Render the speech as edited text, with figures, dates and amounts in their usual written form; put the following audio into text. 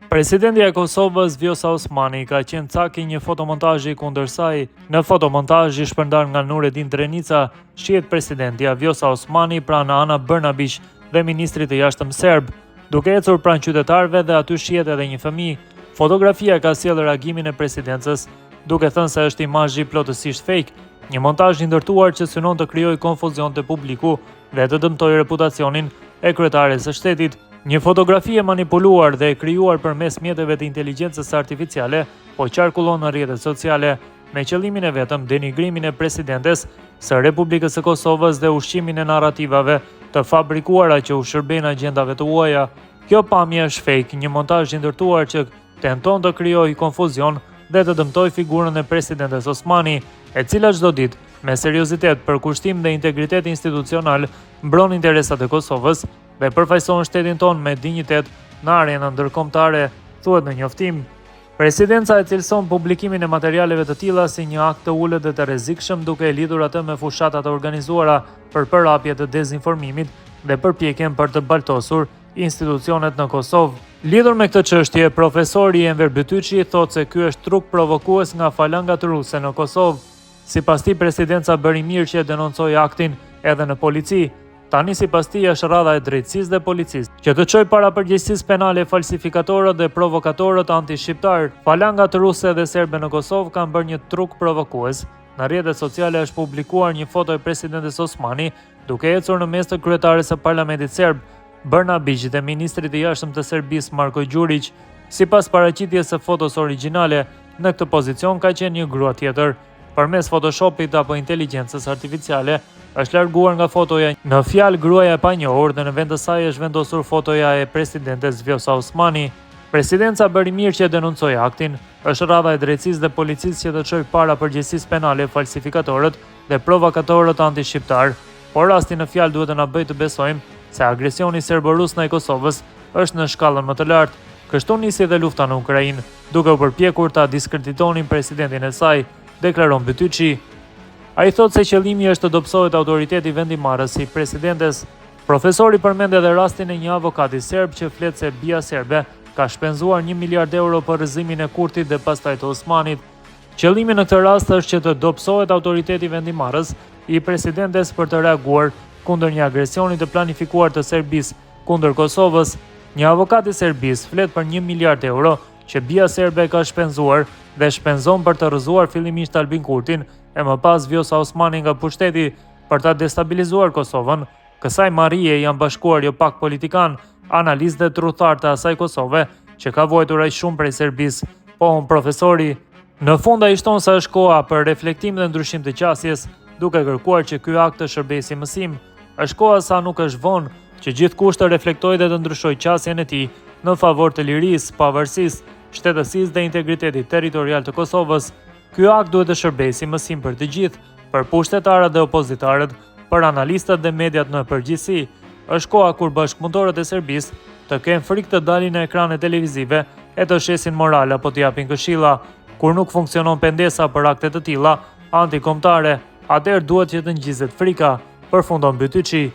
Presidentja e Kosovës Vjosa Osmani ka qenë cak i një fotomontazhi kundër saj. Në fotomontazh i shpërndar nga Nurettin Drenica, shihet presidentja Vjosa Osmani pranë Ana Brnabić dhe ministrit të jashtëm serb, duke ecur pranë qytetarëve dhe aty shihet edhe një fëmijë. Fotografia ka sjellë reagimin e presidencës, duke thënë se është imazhi plotësisht fake, një montazh i ndërtuar që synon të krijojë konfuzion te publiku dhe të dëmtojë reputacionin e kryetares së shtetit. Një fotografi e manipuluar dhe e krijuar përmes mjeteve të inteligjencës artificiale, po qarkullon në rrjetet sociale, me qëllimin e vetëm denigrimin e presidentes së Republikës së Kosovës dhe ushqimin e narrativave të fabrikuara që u shërbejnë agjendave të huaja. Kjo pamje është fake, një montazh i ndërtuar që tenton të krijojë konfuzion dhe të dëmtojë figurën e presidentes Osmani, e cila çdo ditë, me seriozitet, përkushtim dhe integritet institucional, mbron interesat e Kosovës dhe përfaqëson shtetin ton me dinjitet në arenën ndërkombëtare, thuhet në njoftim. Presidenca e cilëson publikimin e materialeve të tilla si një akt të ulët dhe të rrezikshëm, duke e lidhur atë me fushatat e organizuara për përhapje të dezinformimit dhe përpjekjen për të baltosur institucionet në Kosovë. Lidhur me këtë çështje, profesori Enver Bytyçi thotë se ky është truk provokues nga falangat ruse në Kosovë. Sipas tij, presidenca bëri mirë që e denoncoi aktin edhe në polici. Tani sipas tij është rradha e drejtësisë dhe policisë që të çojë para përgjegjësisë penale falsifikatorët dhe provokatorët anti-shqiptar. Falangat ruse dhe serbe në Kosovë kanë bërë një truk provokues. Në rrjetet sociale është publikuar një foto e presidentes Osmani duke ecur në mes të kryetares së parlamentit serb, Brnabić, dhe ministrit të jashtëm të Serbisë Marko Đurić. Sipas paraqitjes së fotos origjinale, në këtë pozicion ka qenë një grua tjetër. Përmes Photoshopit apo inteligjencës artificiale, është larguar nga fotoja në fjalë gruaja e panjohur dhe në vend të saj është vendosur fotoja e presidentes Vjosa Osmani. Presidenca bëri mirë që e denoncoi aktin, është rradha e drejtësisë dhe policisë që të çojë para përgjegjësisë penale falsifikatorët dhe provokatorët anti-shqiptar, por rasti në fjalë duhet të na bëjë të besojmë se agresioni serbo-rus ndaj Kosovës është në shkallën më të lartë. Kështu nisi dhe lufta në Ukrainë, duke u përpjekur ta diskreditonin presidentin e saj, deklaron Bytyçi. Ai thotë se qëllimi është të dobësohet autoriteti vendimarrës i presidentes. Profesori përmend edhe rastin e një avokati serb që flet se bija serbe ka shpenzuar 1 miliard euro për rrëzimin e Kurtit dhe pastaj të Osmanit. Qëllimi në këtë rast është që të dobësohet autoriteti vendimarrës i presidentes për të reaguar kundër një agresioni të planifikuar të Serbisë kundër Kosovës. Një avokat i Serbisë flet për 1 miliard euro që bija serbe ka shpenzuar dhe shpenzon për të rrëzuar fillimisht Albin Kurtin e më pas Vjosa Osmani nga pushteti për ta destabilizuar Kosovën. Kësaj marrije janë bashkuar jo pak politikan, analistë dhe tradhtar të asaj Kosove që ka vuajtur aq shumë prej Serbisë, pohon profesori. Në fund ai shton se është koha për reflektim dhe ndryshim të qasjes, duke kërkuar që ky akt të shërbejë si mësim. Është koha sa nuk është vonë që gjithkusht të reflektojë dhe të ndryshojë qasjen e tij në favor të lirisë, pavarësisë, shtetësisë dhe integritetit territorial të Kosovës. Ky akt duhet të shërbejë si mësim për të gjithë, për pushtetarët dhe opozitarët, për analistët dhe mediat në përgjithësi. Është koha kur bashkëpunëtorët e Serbisë të kenë frikë të dalin në ekrane televizive e të shesin moral apo të japin këshilla. Kur nuk funksionon pendesa për akte të tilla antikombëtare, atëherë duhet që të ngjizet frika, përfundon Bytyçi.